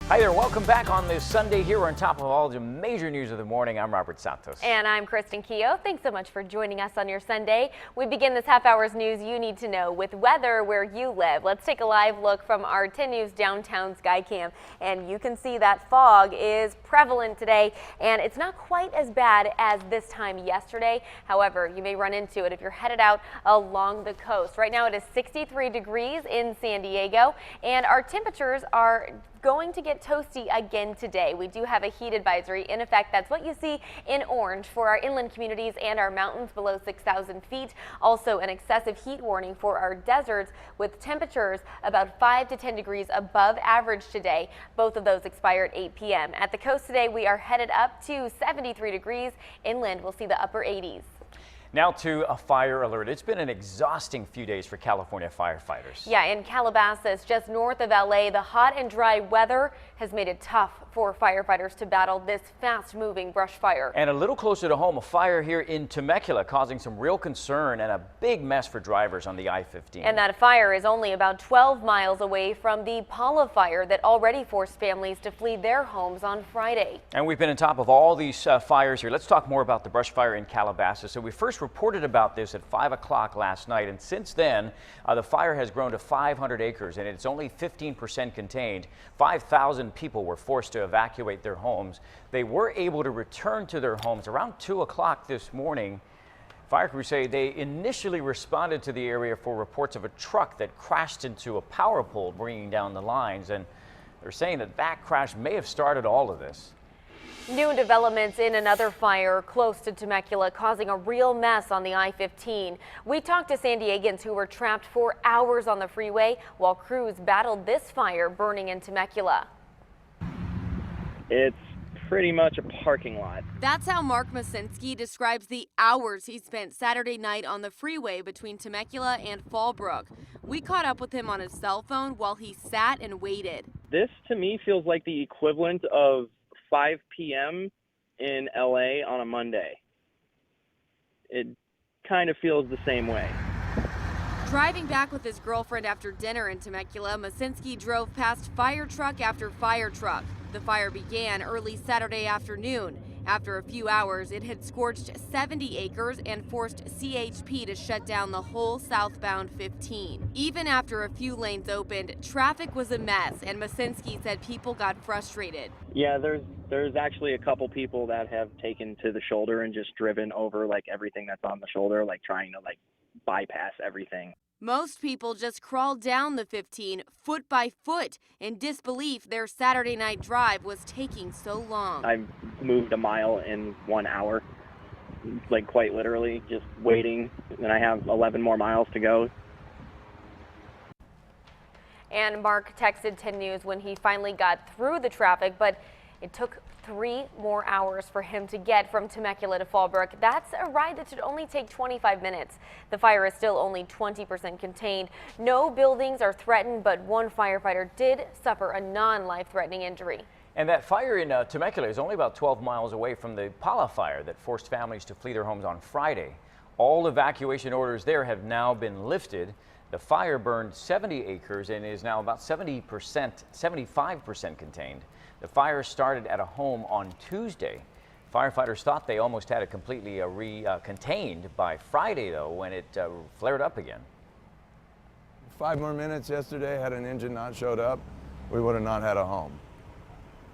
Hi there, welcome back on this Sunday here. We're on top of all the major news of the morning. I'm Robert Santos. And I'm Kristen Keogh. Thanks so much for joining us on your Sunday. We begin this half hour's news you need to know with weather where you live. Let's take a live look from our 10 News downtown Skycam. And you can see that fog is prevalent today, and it's not quite as bad as this time yesterday. However, you may run into it if you're headed out along the coast. Right now it is 63 degrees in San Diego, and our temperatures are going to get toasty again today. We do have a heat advisory in effect. That's what you see in orange for our inland communities and our mountains below 6,000 feet. Also an excessive heat warning for our deserts with temperatures about 5 to 10 degrees above average today. Both of those expire at 8 p.m. At the coast today, we are headed up to 73 degrees. Inland, we'll see the upper 80s. Now to a fire alert. It's been an exhausting few days for California firefighters. Yeah, in Calabasas, just north of LA, the hot and dry weather has made it tough for firefighters to battle this fast-moving brush fire. And a little closer to home, a fire here in Temecula causing some real concern and a big mess for drivers on the I-15. And that fire is only about 12 miles away from the Paula fire that already forced families to flee their homes on Friday. And we've been on top of all these fires here. Let's talk more about the brush fire in Calabasas. So we first reported about this at 5 o'clock last night, and since then the fire has grown to 500 acres and it's only 15% contained. 5,000 people were forced to evacuate their homes. They were able to return to their homes around 2 o'clock this morning. Fire crews say they initially responded to the area for reports of a truck that crashed into a power pole, bringing down the lines, and they're saying that that crash may have started all of this. New developments in another fire close to Temecula causing a real mess on the I-15. We talked to San Diegans who were trapped for hours on the freeway while crews battled this fire burning in Temecula. It's pretty much a parking lot. That's how Mark Masinski describes the hours he spent Saturday night on the freeway between Temecula and Fallbrook. We caught up with him on his cell phone while he sat and waited. This to me feels like the equivalent of 5 p.m. in LA on a Monday. It kind of feels the same way. Driving back with his girlfriend after dinner in Temecula, Masinski drove past fire truck after fire truck. The fire began early Saturday afternoon. After a few hours, it had scorched 70 acres and forced CHP to shut down the whole southbound 15. Even after a few lanes opened, traffic was a mess, and Masinski said people got frustrated. Yeah, there's actually a couple people that have taken to the shoulder and just driven over like everything that's on the shoulder, like trying to like bypass everything. Most people just crawled down the 15 foot by foot in disbelief their Saturday night drive was taking so long. I've moved a mile in 1 hour, like quite literally, just waiting, and I have 11 more miles to go. And Mark texted 10 News when he finally got through the traffic, but it took 3 more hours for him to get from Temecula to Fallbrook. That's a ride that should only take 25 minutes. The fire is still only 20% contained. No buildings are threatened, but one firefighter did suffer a non-life-threatening injury. And that fire in Temecula is only about 12 miles away from the Paula fire that forced families to flee their homes on Friday. All evacuation orders there have now been lifted. The fire burned 70 acres and is now about 75% contained. The fire started at a home on Tuesday. Firefighters thought they almost had it completely contained by Friday, though, when it flared up again. 5 more minutes yesterday, had an engine not showed up, we would have not had a home.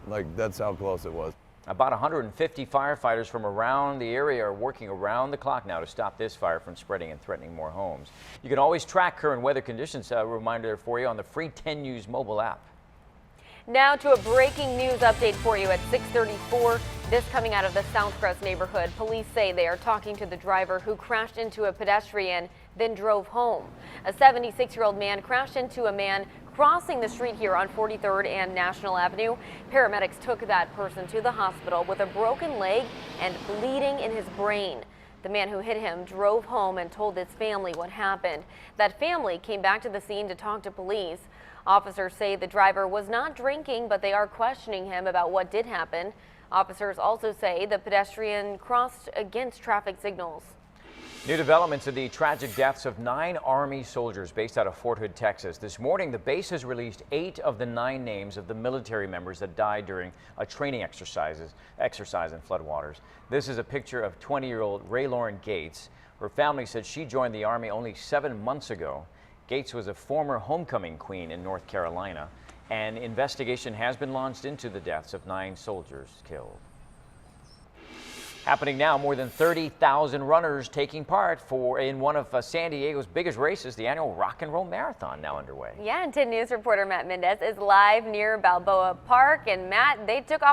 Like, that's how close it was. About 150 firefighters from around the area are working around the clock now to stop this fire from spreading and threatening more homes. You can always track current weather conditions. A reminder for you on the free 10 News mobile app. Now to a breaking news update for you at 6:34. This coming out of the Southcrest neighborhood. Police say they are talking to the driver who crashed into a pedestrian, then drove home. A 76-year-old man crashed into a man crossing the street here on 43rd and National Avenue. Paramedics took that person to the hospital with a broken leg and bleeding in his brain. The man who hit him drove home and told his family what happened. That family came back to the scene to talk to police. Officers say the driver was not drinking, but they are questioning him about what did happen. Officers also say the pedestrian crossed against traffic signals. New developments in the tragic deaths of 9 Army soldiers based out of Fort Hood, Texas. This morning, the base has released 8 of the 9 names of the military members that died during a training exercise in floodwaters. This is a picture of 20-year-old Ray Lauren Gates. Her family said she joined the Army only 7 months ago. Gates was a former homecoming queen in North Carolina. An investigation has been launched into the deaths of 9 soldiers killed. Happening now, more than 30,000 runners taking part in one of San Diego's biggest races, the annual Rock and Roll Marathon, now underway. Yeah, and 10 News reporter Matt Mendez is live near Balboa Park. And Matt, they took off